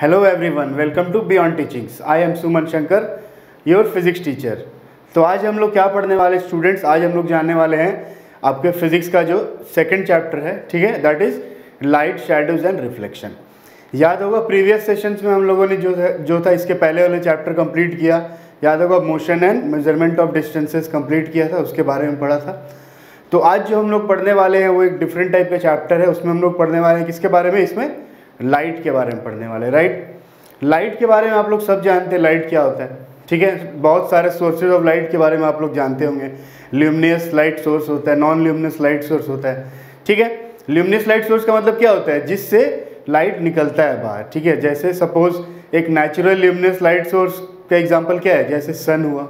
Hello everyone, welcome to beyond teachings. I am Suman Shankar, your physics teacher. तो आज हम लोग क्या पढ़ने वाले स्टूडेंट्स, आज हम लोग जानने वाले हैं आपके फिजिक्स का जो सेकंड चैप्टर है, ठीक है, that is light, shadows and reflection. याद होगा प्रीवियस सेशंस में हम लोगों ने जो था इसके पहले वाले चैप्टर कंप्लीट किया। याद होगा motion and measurement of distances complete किया था, उसके बारे में पढ़ा था। तो आज जो हम लोग पढ़ने वाले हैं वो एक डिफरेंट टाइप का चैप्टर है। उसमें हम लोग पढ़ने वाले हैं किसके बारे में, इसमें लाइट के बारे में पढ़ने वाले, राइट। लाइट के बारे में आप लोग सब जानते हैं लाइट क्या होता है, ठीक है। बहुत सारे सोर्सेज ऑफ लाइट के बारे में आप लोग जानते होंगे। ल्यूमिनस लाइट सोर्स होता है, नॉन ल्यूमिनस लाइट सोर्स होता है, ठीक है। ल्यूमिनस लाइट सोर्स का मतलब क्या होता है, जिससे लाइट निकलता है बाहर, ठीक है। जैसे सपोज एक नेचुरल ल्यूमिनस लाइट सोर्स का एग्जाम्पल क्या है, जैसे सन हुआ,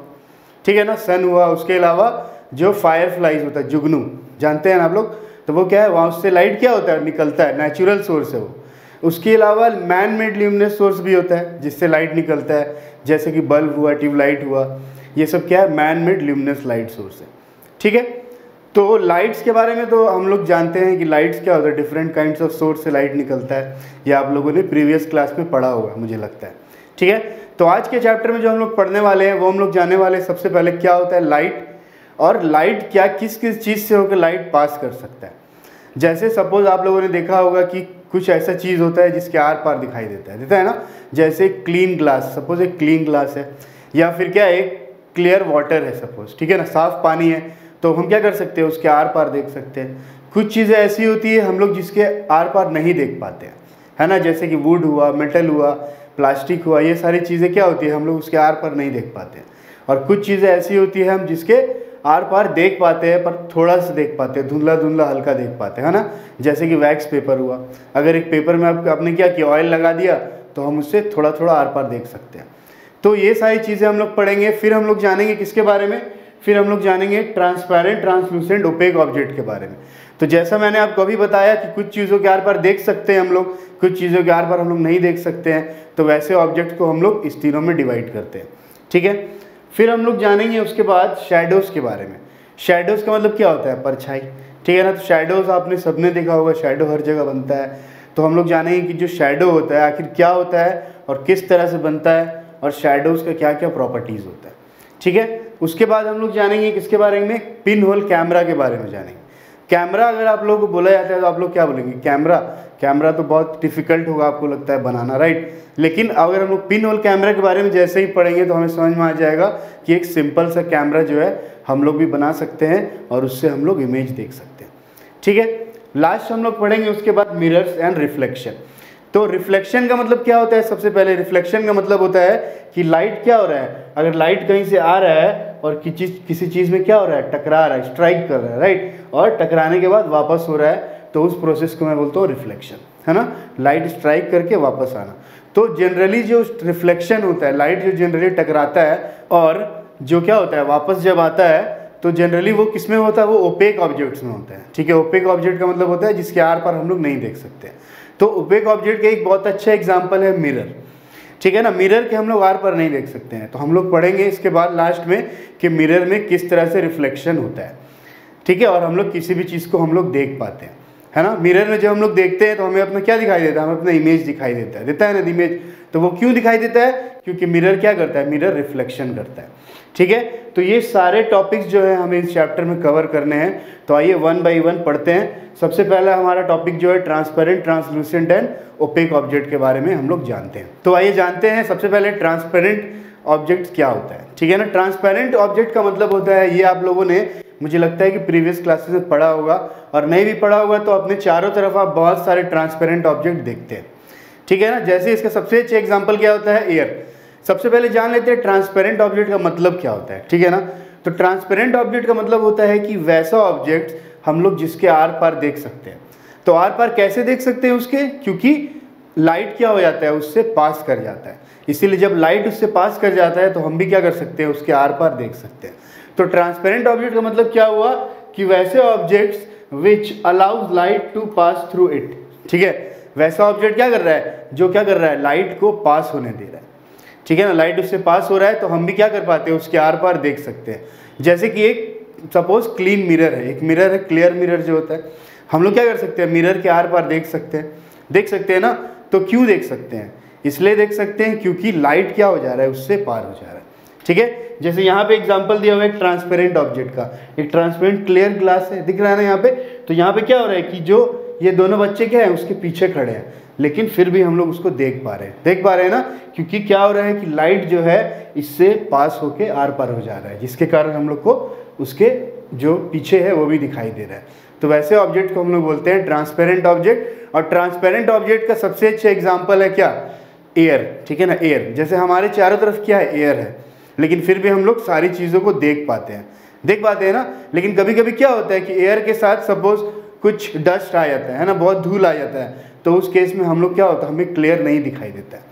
ठीक है ना, सन हुआ। उसके अलावा जो फायर फ्लाइज होता है, जुगनू, जानते हैं ना आप लोग, तो वो क्या है, वहाँ उससे लाइट क्या होता है, निकलता है, नेचुरल सोर्स है वो। उसके अलावा मैन मेड ल्यूमिनस सोर्स भी होता है जिससे लाइट निकलता है, जैसे कि बल्ब हुआ, ट्यूबलाइट हुआ, ये सब क्या है, man made luminous light source है, ठीक है। तो लाइट्स के बारे में तो हम लोग जानते हैं कि लाइट्स क्या होता है, डिफरेंट काइंड्स ऑफ सोर्स से लाइट निकलता है। ये आप लोगों ने प्रीवियस क्लास में पढ़ा होगा मुझे लगता है, ठीक है। तो आज के चैप्टर में जो हम लोग पढ़ने वाले हैं वो हम लोग जानने वाले हैं सबसे पहले क्या होता है लाइट, और लाइट क्या किस किस चीज़ से होकर लाइट पास कर सकता है। जैसे सपोज आप लोगों ने देखा होगा कि कुछ ऐसा चीज़ होता है जिसके आर पार दिखाई देता है ना, जैसे क्लीन ग्लास, सपोज एक क्लीन ग्लास है, या फिर क्या एक क्लियर वाटर है सपोज, ठीक है ना, साफ पानी है, तो हम क्या कर सकते हैं, उसके आर पार देख सकते हैं। कुछ चीज़ें ऐसी होती है हम लोग जिसके आर पार नहीं देख पाते हैं, है ना, जैसे कि वुड हुआ, मेटल हुआ, प्लास्टिक हुआ, ये सारी चीज़ें क्या होती है, हम लोग उसके आर पार नहीं देख पाते हैं। और कुछ चीज़ें ऐसी होती है हम जिसके आर पार देख पाते हैं, पर थोड़ा सा देख पाते हैं, धुंधला धुंधला हल्का देख पाते हैं, है ना, जैसे कि वैक्स पेपर हुआ। अगर एक पेपर में आपने क्या किया, ऑयल लगा दिया, तो हम उससे थोड़ा थोड़ा आर पार देख सकते हैं। तो ये सारी चीज़ें हम लोग पढ़ेंगे। फिर हम लोग जानेंगे किसके बारे में, फिर हम लोग जानेंगे ट्रांसपेरेंट, ट्रांसलूसेंट, ओपेक ऑब्जेक्ट के बारे में। तो जैसा मैंने आपको अभी बताया कि कुछ चीज़ों के आर पार देख सकते हैं हम लोग, कुछ चीज़ों के आर पार हम लोग नहीं देख सकते हैं, तो वैसे ऑब्जेक्ट को हम लोग इस तीनों में डिवाइड करते हैं, ठीक है। फिर हम लोग जानेंगे उसके बाद शैडोज़ के बारे में। शैडोज़ का मतलब क्या होता है, परछाई, ठीक है ना। तो शैडोज़ आपने सबने देखा होगा, शैडो हर जगह बनता है। तो हम लोग जानेंगे कि जो शैडो होता है आखिर क्या होता है और किस तरह से बनता है, और शैडोज़ का क्या क्या प्रॉपर्टीज़ होता है, ठीक है। उसके बाद हम लोग जानेंगे किसके बारे में, पिन होल कैमरा के बारे में जानेंगे। कैमरा अगर आप लोगों को बोला जाता है तो आप लोग क्या बोलेंगे, कैमरा तो बहुत डिफिकल्ट होगा आपको लगता है बनाना, राइट। लेकिन अगर हम लोग पिन होल कैमरा के बारे में जैसे ही पढ़ेंगे तो हमें समझ में आ जाएगा कि एक सिंपल सा कैमरा जो है हम लोग भी बना सकते हैं और उससे हम लोग इमेज देख सकते हैं, ठीक है। लास्ट हम लोग पढ़ेंगे उसके बाद मिरर्स एंड रिफ्लेक्शन। तो रिफ्लेक्शन का मतलब क्या होता है, सबसे पहले रिफ्लेक्शन का मतलब होता है कि लाइट क्या हो रहा है, अगर लाइट कहीं से आ रहा है और किसी चीज़ में क्या हो रहा है, टकरा रहा है, स्ट्राइक कर रहा है, राइट, और टकराने के बाद वापस हो रहा है, तो उस प्रोसेस को मैं बोलता हूँ रिफ्लेक्शन, है ना, लाइट स्ट्राइक करके वापस आना। तो जनरली जो रिफ्लेक्शन होता है, लाइट जो जनरली टकराता है और जो क्या होता है वापस जब आता है, तो जनरली वो किस में होता है, वो ओपेक ऑब्जेक्ट्स में होता है, ठीक है। ओपेक ऑब्जेक्ट का मतलब होता है जिसके आर पार हम लोग नहीं देख सकते। तो ओपेक ऑब्जेक्ट का एक बहुत अच्छा एग्जांपल है मिरर, ठीक है ना। मिरर के हम लोग आर पार नहीं देख सकते हैं, तो हम लोग पढ़ेंगे इसके बाद लास्ट में कि मिरर में किस तरह से रिफ्लेक्शन होता है, ठीक है, और हम लोग किसी भी चीज़ को हम लोग देख पाते हैं, है ना। मिरर में जब हम लोग देखते हैं तो हमें अपना क्या दिखाई देता है, हमें अपना इमेज दिखाई देता है ना, इमेज। तो वो क्यों दिखाई देता है, क्योंकि मिरर क्या करता है, मिरर रिफ्लेक्शन करता है, ठीक है। तो ये सारे टॉपिक्स जो है हमें इस चैप्टर में कवर करने हैं। तो आइए वन बाय वन पढ़ते हैं। सबसे पहला हमारा टॉपिक जो है transparent, translucent and opaque object के बारे में हम लोग जानते हैं। तो आइए जानते हैं सबसे पहले ट्रांसपेरेंट ऑब्जेक्ट क्या होता है, ठीक है ना। ट्रांसपेरेंट ऑब्जेक्ट का मतलब होता है, ये आप लोगों ने मुझे लगता है कि प्रीवियस क्लासेस में पढ़ा होगा, और नहीं भी पढ़ा होगा तो अपने चारों तरफ आप बहुत सारे ट्रांसपेरेंट ऑब्जेक्ट देखते हैं, ठीक है ना। जैसे इसका सबसे अच्छा एग्जाम्पल क्या होता है, एयर। सबसे पहले जान लेते हैं ट्रांसपेरेंट ऑब्जेक्ट का मतलब क्या होता है, ठीक है ना। तो ट्रांसपेरेंट ऑब्जेक्ट का मतलब होता है कि वैसा ऑब्जेक्ट हम लोग जिसके आर पार देख सकते हैं। तो आर पार कैसे देख सकते हैं उसके, क्योंकि लाइट क्या हो जाता है, उससे पास कर जाता है, इसीलिए जब लाइट उससे पास कर जाता है तो हम भी क्या कर सकते हैं, उसके आर पार देख सकते हैं। तो ट्रांसपेरेंट ऑब्जेक्ट का मतलब क्या हुआ कि वैसे objects which allows light to pass through it, ठीक है। वैसा ऑब्जेक्ट क्या कर रहा है, जो क्या कर रहा है, लाइट को पास होने दे रहा है, ठीक है ना। लाइट उससे पास हो रहा है तो हम भी क्या कर पाते हैं, उसके आर पार देख सकते हैं। जैसे कि एक सपोज क्लीन मिरर है, एक मिरर है, क्लियर मिरर जो होता है, हम लोग क्या कर सकते हैं, मिरर के आर पार देख सकते हैं ना। तो क्यों देख सकते हैं, इसलिए देख सकते हैं क्योंकि लाइट क्या हो जा रहा है, उससे पार हो जा रहा है। ठीक है, जैसे यहाँ पे एग्जांपल दिया हुआ है एक ट्रांसपेरेंट ऑब्जेक्ट का, एक ट्रांसपेरेंट क्लियर ग्लास है, दिख रहा है ना यहाँ पे। तो यहाँ पे क्या हो रहा है कि जो ये दोनों बच्चे क्या है उसके पीछे खड़े हैं, लेकिन फिर भी हम लोग उसको देख पा रहे हैं ना, क्योंकि क्या हो रहा है कि लाइट जो है इससे पास होके आर पार हो जा रहा है, जिसके कारण हम लोग को उसके जो पीछे है वो भी दिखाई दे रहा है। तो वैसे ऑब्जेक्ट को हम लोग बोलते हैं ट्रांसपेरेंट ऑब्जेक्ट। और ट्रांसपेरेंट ऑब्जेक्ट का सबसे अच्छा एग्जाम्पल है क्या, एयर। ठीक है ना, एयर। जैसे हमारे चारों तरफ क्या है, एयर है, लेकिन फिर भी हम लोग सारी चीज़ों को देख पाते हैं ना। लेकिन कभी कभी क्या होता है कि एयर के साथ सपोज कुछ डस्ट आ जाता है ना, बहुत धूल आ जाता है, तो उस केस में हम लोग क्या होता है, हमें क्लियर नहीं दिखाई देता है।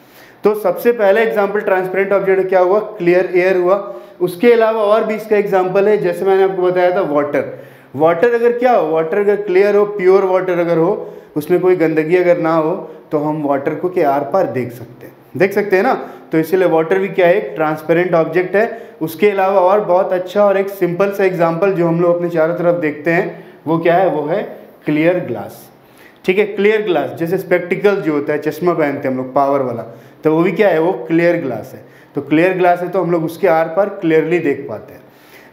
तो सबसे पहला एग्जाम्पल ट्रांसपेरेंट ऑब्जेक्ट क्या हुआ, क्लियर एयर हुआ। उसके अलावा और भी इसका एग्जाम्पल है, जैसे मैंने आपको बताया था वाटर। वाटर अगर क्या हो, वाटर अगर क्लियर हो, प्योर वाटर अगर हो, उसमें कोई गंदगी अगर ना हो, तो हम वाटर को के आर पार देख सकते हैं ना। तो इसीलिए वाटर भी क्या है, एक ट्रांसपेरेंट ऑब्जेक्ट है। उसके अलावा और बहुत अच्छा और एक सिंपल सा एग्जांपल जो हम लोग अपने चारों तरफ देखते हैं वो क्या है, वो है क्लियर ग्लास। ठीक है, क्लियर ग्लास। जैसे स्पेक्टिकल जो होता है, चश्मा पहनते हैं हम लोग पावर वाला, तो वो भी क्या है, वो क्लियर ग्लास है। तो क्लियर ग्लास है तो हम लोग उसके आर पार क्लियरली देख पाते हैं।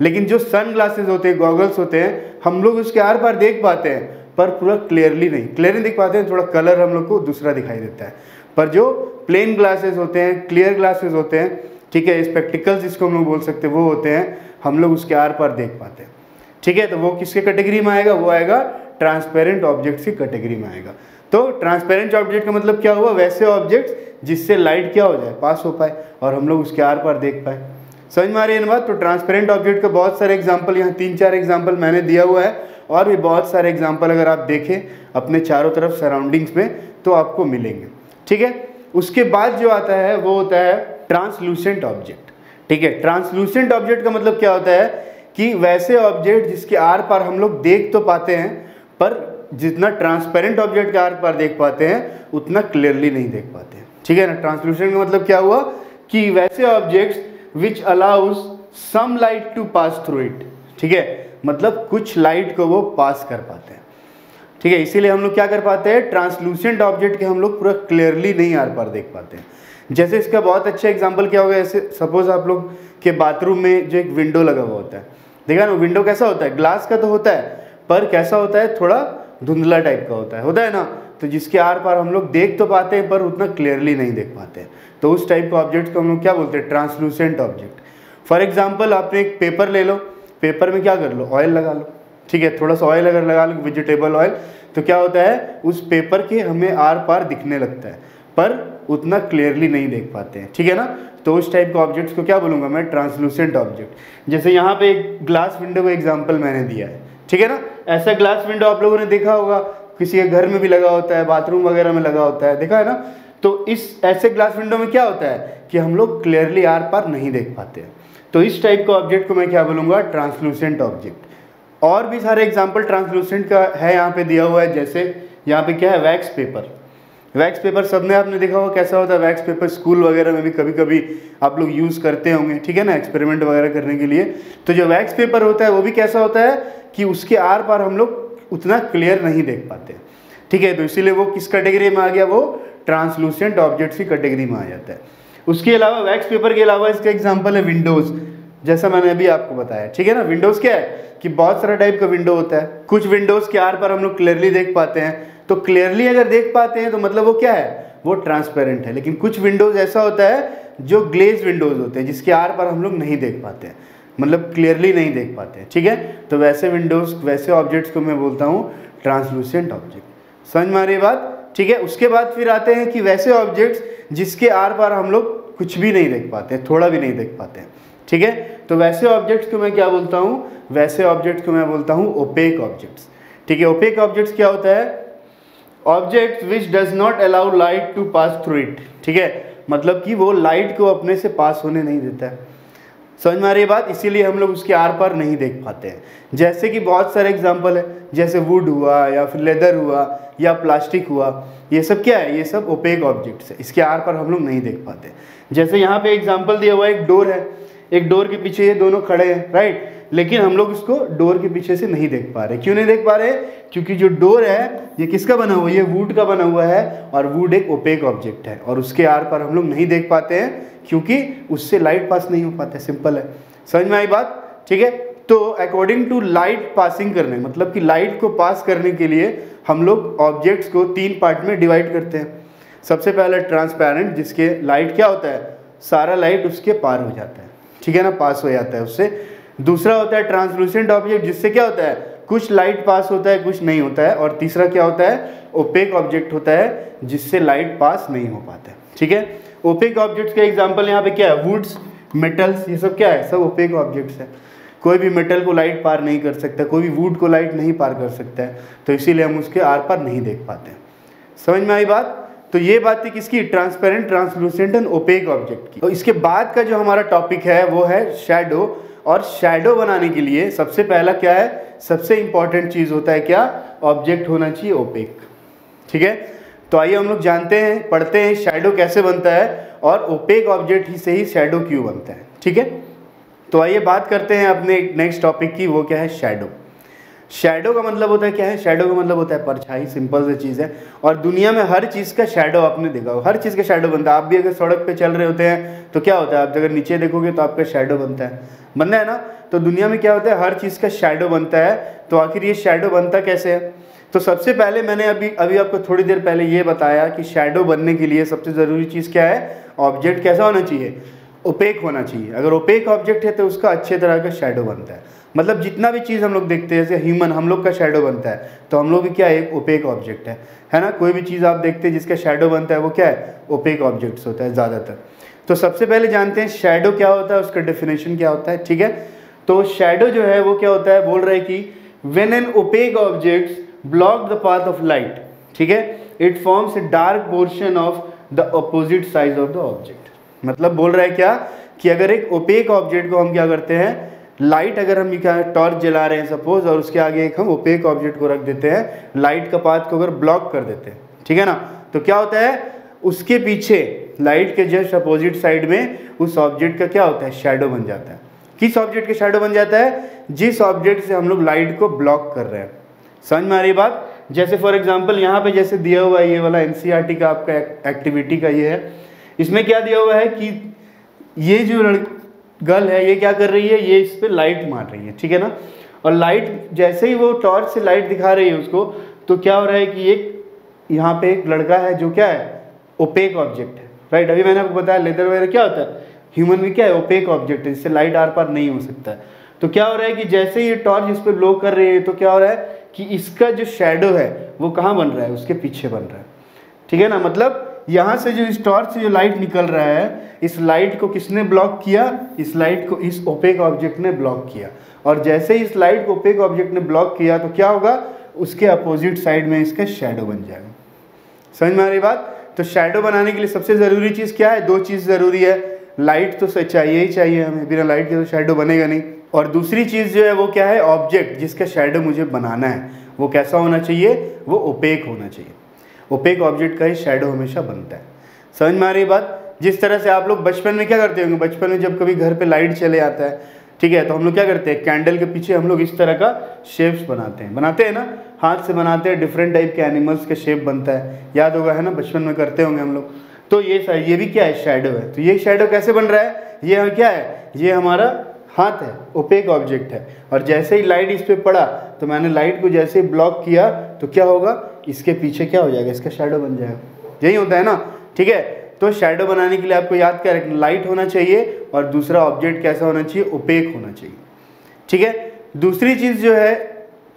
लेकिन जो सन ग्लासेस होते हैं, गॉगल्स होते हैं, हम लोग उसके आर पार देख पाते हैं पर पूरा क्लियरली नहीं देख पाते हैं, थोड़ा कलर हम लोग को दूसरा दिखाई देता है। पर जो प्लेन ग्लासेस होते हैं, क्लियर ग्लासेस होते हैं, ठीक है, स्पेक्टिकल्स जिसको हम लोग बोल सकते हैं, वो होते हैं, हम लोग उसके आर पार देख पाते हैं। ठीक है, तो वो किसके कैटेगरी में आएगा, वो आएगा ट्रांसपेरेंट ऑब्जेक्ट्स की कैटेगरी में आएगा। तो ट्रांसपेरेंट ऑब्जेक्ट का मतलब क्या हुआ, वैसे ऑब्जेक्ट्स जिससे लाइट क्या हो जाए, पास हो पाए और हम लोग उसके आर पार देख पाए। समझ में आ रही है ना बात। तो ट्रांसपेरेंट ऑब्जेक्ट का बहुत सारे एग्जांपल, यहाँ 3-4 एग्जांपल मैंने दिया हुआ है, और भी बहुत सारे एग्जांपल अगर आप देखें अपने चारों तरफ सराउंडिंग्स में तो आपको मिलेंगे। ठीक है, उसके बाद जो आता है वो होता है ट्रांसलूसेंट ऑब्जेक्ट। ठीक है, ट्रांसलूसेंट ऑब्जेक्ट का मतलब क्या होता है कि वैसे ऑब्जेक्ट जिसके आर पार हम लोग देख तो पाते हैं, पर जितना ट्रांसपेरेंट ऑब्जेक्ट के आर पार देख पाते हैं उतना क्लियरली नहीं देख पाते हैं। ठीक है ना। ट्रांसलूसेंट का मतलब क्या हुआ कि वैसे objects which allows some light to pass through it. ठीक है, मतलब कुछ लाइट को वो पास कर पाते हैं। ठीक है, इसीलिए हम लोग क्या कर पाते हैं, ट्रांसलूसेंट ऑब्जेक्ट के हम लोग पूरा क्लियरली नहीं आर पार देख पाते हैं। जैसे इसका बहुत अच्छा एग्जांपल क्या होगा, जैसे सपोज आप लोग के बाथरूम में जो एक विंडो लगा हुआ होता है, देखा ना, विंडो कैसा होता है, ग्लास का तो होता है, पर कैसा होता है, थोड़ा धुंधला टाइप का होता है ना। तो जिसके आर पार हम लोग देख तो पाते हैं पर उतना क्लियरली नहीं देख पाते हैं, तो उस टाइप के ऑब्जेक्ट को हम लोग क्या बोलते हैं, ट्रांसलूसेंट ऑब्जेक्ट। फॉर एग्जाम्पल आपने एक पेपर ले लो, पेपर में क्या कर लो, ऑयल लगा लो। ठीक है, थोड़ा सा ऑयल अगर लगा लो, वेजिटेबल ऑयल, तो क्या होता है, उस पेपर के हमें आर पार दिखने लगता है पर उतना क्लियरली नहीं देख पाते हैं। ठीक है ना। तो उस टाइप के ऑब्जेक्ट्स को क्या बोलूँगा मैं, ट्रांसलूसेंट ऑब्जेक्ट। जैसे यहाँ पे एक ग्लास विंडो का एग्जाम्पल मैंने दिया है। ठीक है ना, ऐसा ग्लास विंडो आप लोगों ने देखा होगा, किसी के घर में भी लगा होता है, बाथरूम वगैरह में लगा होता है, देखा है ना। तो इस ऐसे ग्लास विंडो में क्या होता है कि हम लोग क्लियरली आर पार नहीं देख पाते हैं। तो इस टाइप के ऑब्जेक्ट को मैं क्या बोलूँगा, ट्रांसलूसेंट ऑब्जेक्ट। और भी सारे एग्जाम्पल ट्रांसलूसेंट का है यहाँ पे दिया हुआ है। जैसे यहाँ पे क्या है, वैक्स पेपर। वैक्स पेपर सबने आपने देखा होगा कैसा होता है, वैक्स पेपर स्कूल वगैरह में भी कभी कभी आप लोग यूज़ करते होंगे। ठीक है ना, एक्सपेरिमेंट वगैरह करने के लिए। तो जो वैक्स पेपर होता है वो भी कैसा होता है कि उसके आर पार हम लोग उतना क्लियर नहीं देख पाते। ठीक है, तो इसीलिए वो किस कैटेगरी में आ गया, वो ट्रांसलूसेंट ऑब्जेक्ट्स की कैटेगरी में आ जाता है। उसके अलावा वैक्स पेपर के अलावा इसका एग्जाम्पल है विंडोज़, जैसा मैंने अभी आपको बताया। ठीक है ना, विंडोज़ क्या है कि बहुत सारा टाइप का विंडो होता है। कुछ विंडोज़ के आर पार हम लोग क्लियरली देख पाते हैं, तो क्लियरली अगर देख पाते हैं तो मतलब वो क्या है, वो ट्रांसपेरेंट है। लेकिन कुछ विंडोज़ ऐसा होता है जो ग्लेज विंडोज़ होते हैं, जिसके आर पार हम लोग नहीं देख पाते हैं, मतलब क्लियरली नहीं देख पाते हैं। ठीक है, तो वैसे विंडोज़, वैसे ऑब्जेक्ट्स को मैं बोलता हूँ ट्रांसलूसेंट ऑब्जेक्ट। समझ में आ रही है बात। ठीक है, उसके बाद फिर आते हैं कि वैसे ऑब्जेक्ट्स जिसके आर पार हम लोग कुछ भी नहीं देख पाते, थोड़ा भी नहीं देख पाते हैं। ठीक है, तो वैसे ऑब्जेक्ट्स को मैं क्या बोलता हूँ, वैसे ऑब्जेक्ट्स को मैं बोलता हूँ ओपेक ऑब्जेक्ट्स। ठीक है, ओपेक ऑब्जेक्ट्स क्या होता है, objects which does not allow light to pass through it. ठीक है, मतलब कि वो लाइट को अपने से पास होने नहीं देता है। समझ में आ रही है बात, इसीलिए हम लोग उसके आर पार नहीं देख पाते हैं। जैसे कि बहुत सारे एग्जांपल है, जैसे वुड हुआ या फिर लेदर हुआ या प्लास्टिक हुआ, ये सब क्या है, ये सब ओपेक ऑब्जेक्ट्स है, इसके आर पार हम लोग नहीं देख पाते। जैसे यहाँ पे एग्जांपल दिया हुआ है, एक डोर है, एक डोर के पीछे ये दोनों खड़े हैं, राइट। लेकिन हम लोग उसको डोर के पीछे से नहीं देख पा रहे। क्यों नहीं देख पा रहे? क्योंकि जो डोर है ये किसका बना हुआ है? ये वुड का बना हुआ है, और वुड एक ओपेक ऑब्जेक्ट है, और उसके आर पार हम लोग नहीं देख पाते हैं क्योंकि उससे लाइट पास नहीं हो पाता। सिंपल है, समझ में आई बात? ठीक है, तो अकॉर्डिंग टू लाइट पासिंग करने, मतलब कि लाइट को पास करने के लिए हम लोग ऑब्जेक्ट्स को 3 पार्ट में डिवाइड करते हैं। सबसे पहले ट्रांसपेरेंट, जिसके लाइट क्या होता है, सारा लाइट उसके पार हो जाता है, ठीक है ना, पास हो जाता है उससे। दूसरा होता है ट्रांसलूसेंट ऑब्जेक्ट, जिससे क्या होता है, कुछ लाइट पास होता है, कुछ नहीं होता है। और तीसरा क्या होता है, ओपेक ऑब्जेक्ट होता है, जिससे लाइट पास नहीं हो पाता है। ठीक है, ओपेक ऑब्जेक्ट्स का एग्जांपल यहाँ पे क्या है, वुड्स, मेटल्स, ये सब क्या है, सब ओपेक ऑब्जेक्ट्स है। कोई भी मेटल को लाइट पार नहीं कर सकता, कोई भी वुड को लाइट नहीं पार कर सकता है, तो इसीलिए हम उसके आर पार नहीं देख पाते हैं। समझ में आई बात? तो ये बात थी किसकी, transparent, translucent and opaque object की। तो इसके बाद का जो हमारा टॉपिक है वो है शैडो। और शैडो बनाने के लिए सबसे पहला क्या है, सबसे इंपॉर्टेंट चीज होता है क्या, ऑब्जेक्ट होना चाहिए ओपेक। ठीक है, तो आइए हम लोग जानते हैं, पढ़ते हैं शैडो कैसे बनता है और ओपेक ऑब्जेक्ट ही से ही शैडो क्यों बनता है। ठीक है, तो आइए बात करते हैं अपने नेक्स्ट टॉपिक की, वो क्या है, शैडो। शैडो का मतलब होता है क्या है, शैडो का मतलब होता है परछाई, सिंपल सी चीज़ है। और दुनिया में हर चीज़ का शैडो आपने देखा हो, हर चीज़ का शैडो बनता है। आप भी अगर सड़क पे चल रहे होते हैं तो क्या होता है, आप अगर नीचे देखोगे तो आपका शैडो बनता है ना। तो दुनिया में क्या होता है, हर चीज़ का शैडो बनता है। तो आखिर ये शैडो बनता कैसे है? तो सबसे पहले मैंने अभी आपको थोड़ी देर पहले ये बताया कि शैडो बनने के लिए सबसे ज़रूरी चीज़ क्या है, ऑब्जेक्ट कैसा होना चाहिए, ओपेक होना चाहिए। अगर ओपेक ऑब्जेक्ट है तो उसका अच्छे तरह का शैडो बनता है। मतलब जितना भी चीज़ हम लोग देखते हैं, जैसे ह्यूमन, हम लोग का शैडो बनता है, तो हम लोग भी क्या है, एक ओपेक ऑब्जेक्ट है ना। कोई भी चीज़ आप देखते हैं जिसका शैडो बनता है वो क्या है, ओपेक ऑब्जेक्ट्स होता है ज़्यादातर। तो सबसे पहले जानते हैं शैडो क्या होता है, उसका डेफिनेशन क्या होता है। ठीक है, तो शैडो जो है वो क्या होता है, बोल रहा है कि when an opaque object block the path of light, ठीक है, it forms a dark portion of the opposite side of the object. मतलब बोल रहा है क्या, कि अगर एक ओपेक ऑब्जेक्ट को हम क्या करते हैं, लाइट अगर हम क्या टॉर्च जला रहे हैं सपोज, और उसके आगे एक हम ओपेक ऑब्जेक्ट को रख देते हैं, लाइट का पाथ को अगर ब्लॉक कर देते हैं, ठीक है ना, तो क्या होता है, उसके पीछे लाइट के जस्ट अपोजिट साइड में उस ऑब्जेक्ट का क्या होता है, शैडो बन जाता है। किस ऑब्जेक्ट का शैडो बन जाता है, जिस ऑब्जेक्ट से हम लोग लाइट को ब्लॉक कर रहे हैं। समझ में आ रही बात? जैसे फॉर एग्जाम्पल यहाँ पे जैसे दिया हुआ है, ये वाला एनसीईआरटी का आपका एक्टिविटी का ये है, इसमें क्या दिया हुआ है कि ये जो गर्ल है ये क्या कर रही है, ये इस पे लाइट मार रही है, ठीक है ना। और लाइट जैसे ही वो टॉर्च से लाइट दिखा रही है उसको, तो क्या हो रहा है कि एक यहाँ पे एक लड़का है जो क्या है, ओपेक ऑब्जेक्ट है, राइट। अभी मैंने आपको बताया लेदर वगैरह क्या होता है, ह्यूमन भी क्या है, ओपेक ऑब्जेक्ट है, जिससे लाइट आर पार नहीं हो सकता है। तो क्या हो रहा है कि जैसे ही ये टॉर्च इस पर ब्लो कर रही है, तो क्या हो रहा है कि इसका जो शैडो है वो कहाँ बन रहा है, उसके पीछे बन रहा है, ठीक है ना। मतलब यहाँ से जो इस टॉर्च से जो लाइट निकल रहा है, इस लाइट को किसने ब्लॉक किया, इस लाइट को इस ओपेक ऑब्जेक्ट ने ब्लॉक किया। और जैसे ही इस लाइट को ओपेक ऑब्जेक्ट ने ब्लॉक किया, तो क्या होगा, उसके अपोजिट साइड में इसका शैडो बन जाएगा। समझ में आ रही बात? तो शैडो बनाने के लिए सबसे ज़रूरी चीज़ क्या है, 2 चीज़ ज़रूरी है, लाइट तो चाहिए ही चाहिए हमें, बिना लाइट के तो शैडो बनेगा नहीं। और दूसरी चीज़ जो है वो क्या है, ऑब्जेक्ट जिसका शैडो मुझे बनाना है वो कैसा होना चाहिए, वो ओपेक होना चाहिए। ओपेक ऑब्जेक्ट का ही शैडो हमेशा बनता है। समझ में आ रही बात? जिस तरह से आप लोग बचपन में क्या करते होंगे, बचपन में जब कभी घर पे लाइट चले आता है, ठीक है, तो हम लोग क्या करते हैं, कैंडल के पीछे हम लोग इस तरह का शेप्स बनाते हैं ना, हाथ से बनाते हैं, डिफरेंट टाइप के एनिमल्स का शेप बनता है, याद होगा है ना, बचपन में करते होंगे हम लोग। तो ये भी क्या है, शैडो है। तो ये शैडो कैसे बन रहा है, ये क्या है, ये हमारा हाथ है, ओपेक ऑब्जेक्ट है। और जैसे ही लाइट इस पर पड़ा, तो मैंने लाइट को जैसे ही ब्लॉक किया, तो क्या होगा, इसके पीछे क्या हो जाएगा, इसका शैडो बन जाएगा। यही होता है ना, ठीक है। तो शैडो बनाने के लिए आपको याद क्या रखना, लाइट होना चाहिए, और दूसरा ऑब्जेक्ट कैसा होना चाहिए, ओपेक होना चाहिए, ठीक है। दूसरी चीज़ जो है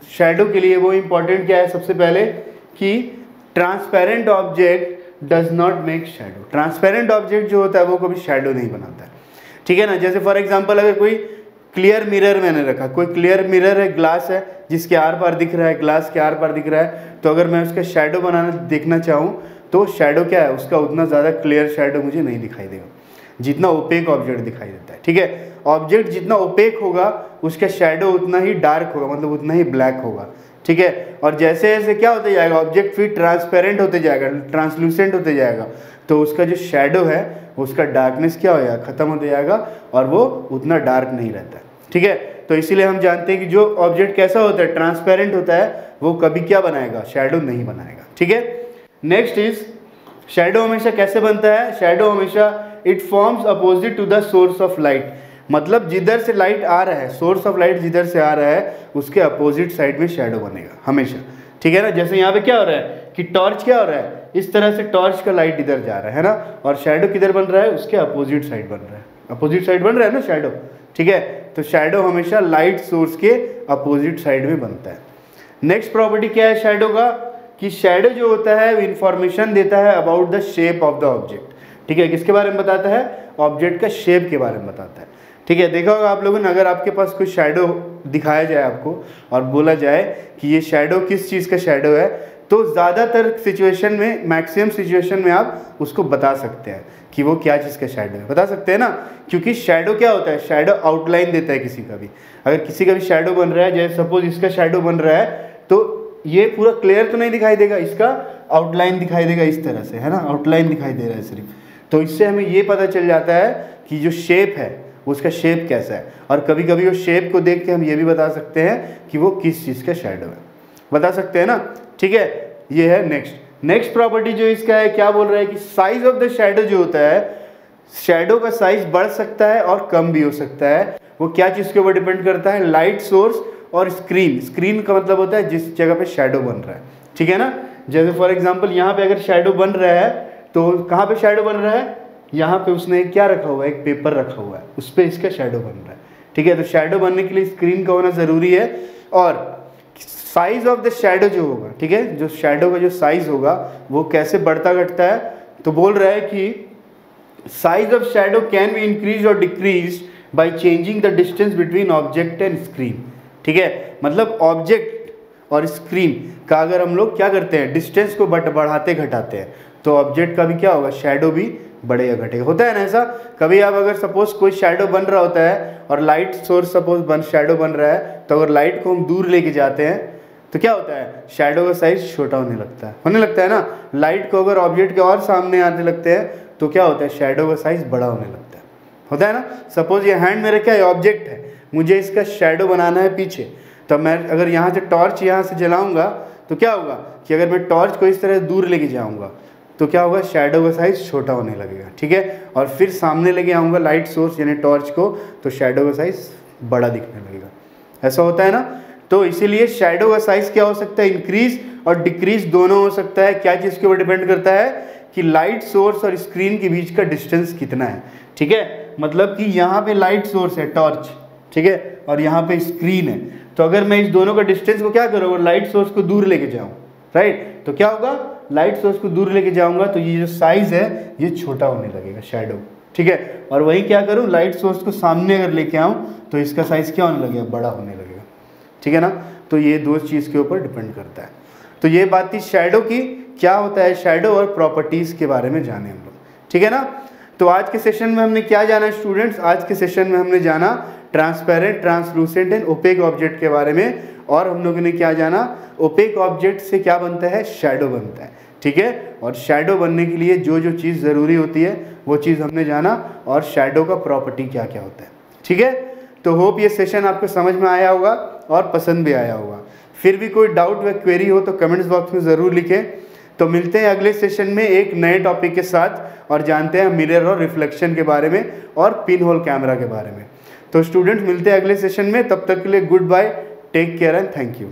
शैडो के लिए वो इम्पॉर्टेंट क्या है, सबसे पहले कि transparent object does not make shadow. Transparent object जो होता है वो कभी शैडो नहीं बनाता है, ठीक है ना। जैसे फॉर एग्जांपल अगर कोई क्लियर मिरर मैंने रखा, कोई क्लियर मिरर है, ग्लास है, जिसके आर पार दिख रहा है, ग्लास के आर पार दिख रहा है, तो अगर मैं उसका शैडो बनाना देखना चाहूँ, तो शैडो क्या है, उसका उतना ज़्यादा क्लियर शैडो मुझे नहीं दिखाई देगा जितना ओपेक ऑब्जेक्ट दिखाई देता है, ठीक है। ऑब्जेक्ट जितना ओपेक होगा उसका शैडो उतना ही डार्क होगा, मतलब उतना ही ब्लैक होगा, ठीक है। और जैसे जैसे क्या होते जाएगा, ऑब्जेक्ट फिर ट्रांसपेरेंट होते जाएगा, ट्रांसलूसेंट होते जाएगा, तो उसका जो शैडो है उसका डार्कनेस क्या हो जाएगा, खत्म होते जाएगा, और वो उतना डार्क नहीं रहता है, ठीक है। तो इसीलिए हम जानते हैं कि जो ऑब्जेक्ट कैसा होता है, ट्रांसपेरेंट होता है, वो कभी क्या बनाएगा, शैडो नहीं बनाएगा। ठीक है, नेक्स्ट इज शैडो हमेशा कैसे बनता है, शैडो हमेशा it forms opposite to the source of light, मतलब जिधर से लाइट आ रहा है, सोर्स ऑफ लाइट जिधर से आ रहा है उसके अपोजिट साइड में शैडो बनेगा हमेशा। ठीक है ना, जैसे यहाँ पे क्या हो रहा है कि टॉर्च क्या हो रहा है, इस तरह से टॉर्च का लाइट इधर जा रहा है ना, और शैडो किधर बन रहा है, उसके अपोजिट साइड बन रहा है, अपोजिट साइड बन रहा है ना शैडो। ठीक है, तो शैडो हमेशा लाइट सोर्स के अपोजिट साइड में बनता है। नेक्स्ट प्रॉपर्टी क्या है शैडो का, कि शैडो जो होता है वो इंफॉर्मेशन देता है about the shape of the object. ठीक है, किसके बारे में बताता है, ऑब्जेक्ट का शेप के बारे में बताता है। ठीक है, देखा होगा आप लोगों ने, अगर आपके पास कोई शैडो दिखाया जाए आपको और बोला जाए कि ये शैडो किस चीज़ का शैडो है, तो ज़्यादातर सिचुएशन में, मैक्सिमम सिचुएशन में आप उसको बता सकते हैं कि वो क्या चीज़ का शैडो है, बता सकते हैं ना, क्योंकि शैडो क्या होता है, शैडो आउटलाइन देता है किसी का भी। अगर किसी का भी शैडो बन रहा है, जैसे सपोज इसका शैडो बन रहा है, तो ये पूरा क्लियर तो नहीं दिखाई देगा, इसका आउटलाइन दिखाई देगा इस तरह से, है ना, आउटलाइन दिखाई दे रहा है सिर्फ। तो इससे हमें ये पता चल जाता है कि जो शेप है उसका शेप कैसा है, और कभी कभी वो शेप को देख के हम ये भी बता सकते हैं कि वो किस चीज़ का शैडो है, बता सकते हैं ना। ठीक है, ये है नेक्स्ट प्रॉपर्टी जो इसका है, क्या बोल रहा है कि साइज ऑफ द शैडो जो होता है, शैडो का साइज बढ़ सकता है और कम भी हो सकता है। वो क्या चीज़ के ऊपर डिपेंड करता है, लाइट सोर्स और स्क्रीन का मतलब होता है जिस जगह पे शैडो बन रहा है। ठीक है ना, जैसे फॉर एग्जांपल यहाँ पे अगर शैडो बन रहा है, तो कहाँ पे शैडो बन रहा है, यहाँ पे उसने क्या रखा हुआ है, एक पेपर रखा हुआ है, उस पर इसका शैडो बन रहा है। ठीक है, तो शैडो बनने के लिए स्क्रीन का होना ज़रूरी है। और साइज ऑफ द शैडो जो होगा, ठीक है, जो शैडो का जो साइज होगा वो कैसे बढ़ता घटता है, तो बोल रहा है कि size of shadow can be increase और decrease by changing the distance between object and screen. ठीक है, मतलब ऑब्जेक्ट और स्क्रीन का अगर हम लोग क्या करते हैं, डिस्टेंस को बढ़ाते घटाते हैं, तो ऑब्जेक्ट का भी क्या होगा, शैडो भी बढ़ेगा घटेगा। होता है ना ऐसा, कभी आप अगर सपोज कोई शैडो बन रहा होता है और लाइट सोर्स सपोज शैडो बन रहा है, तो अगर लाइट को हम दूर लेके जाते हैं तो क्या होता है, शैडो का साइज छोटा होने लगता है ना। लाइट को अगर ऑब्जेक्ट के और सामने आने लगते हैं तो क्या होता है, शैडो का साइज बड़ा होने लगता है। होता है ना, सपोज ये हैंड मेरा क्या है, ऑब्जेक्ट है, मुझे इसका शैडो बनाना है पीछे, तो मैं अगर यहाँ से टॉर्च यहाँ से जलाऊंगा तो क्या होगा कि अगर मैं टॉर्च को इस तरह दूर लेके जाऊंगा तो क्या होगा, शैडो का साइज छोटा होने लगेगा। ठीक है, और फिर सामने लेके आऊँगा लाइट सोर्स यानी टॉर्च को, तो शैडो का साइज बड़ा दिखने लगेगा। ऐसा होता है ना, तो इसीलिए शैडो का साइज क्या हो सकता है, इंक्रीज और डिक्रीज दोनों हो सकता है। क्या चीज़ के ऊपर डिपेंड करता है कि लाइट सोर्स और स्क्रीन के बीच का डिस्टेंस कितना है। ठीक है, मतलब कि यहाँ पे लाइट सोर्स है टॉर्च, ठीक है, और यहाँ पे स्क्रीन है, तो अगर मैं इस दोनों का डिस्टेंस को क्या करूँगा, लाइट सोर्स को दूर लेके जाऊँ, राइट, तो क्या होगा, लाइट सोर्स को दूर लेके जाऊँगा तो ये जो साइज है ये छोटा होने लगेगा शैडो। ठीक है, और वही क्या करूँ, लाइट सोर्स को सामने अगर लेके आऊँ तो इसका साइज क्या होने लगेगा, बड़ा होने लगेगा। ठीक है ना, तो ये दो चीज़ के ऊपर डिपेंड करता है। तो ये बात थी शैडो की, क्या होता है शैडो और प्रॉपर्टीज़ के बारे में जाने हम लोग। ठीक है ना, तो आज के सेशन में हमने क्या जाना स्टूडेंट्स, आज के सेशन में हमने जाना transparent, translucent and opaque object के बारे में, और हम लोगों ने क्या जाना, ओपेक ऑब्जेक्ट से क्या बनता है, शैडो बनता है। ठीक है, और शैडो बनने के लिए जो जो चीज़ ज़रूरी होती है वो चीज़ हमने जाना, और शैडो का प्रॉपर्टी क्या क्या होता है। ठीक है, तो होप ये सेशन आपको समझ में आया होगा और पसंद भी आया होगा। फिर भी कोई डाउट व क्वेरी हो तो कमेंट्स बॉक्स में ज़रूर लिखें। तो मिलते हैं अगले सेशन में एक नए टॉपिक के साथ, और जानते हैं मिरर और रिफ्लेक्शन के बारे में और पिन होल कैमरा के बारे में। तो स्टूडेंट्स मिलते हैं अगले सेशन में, तब तक के लिए goodbye, take care and thank you.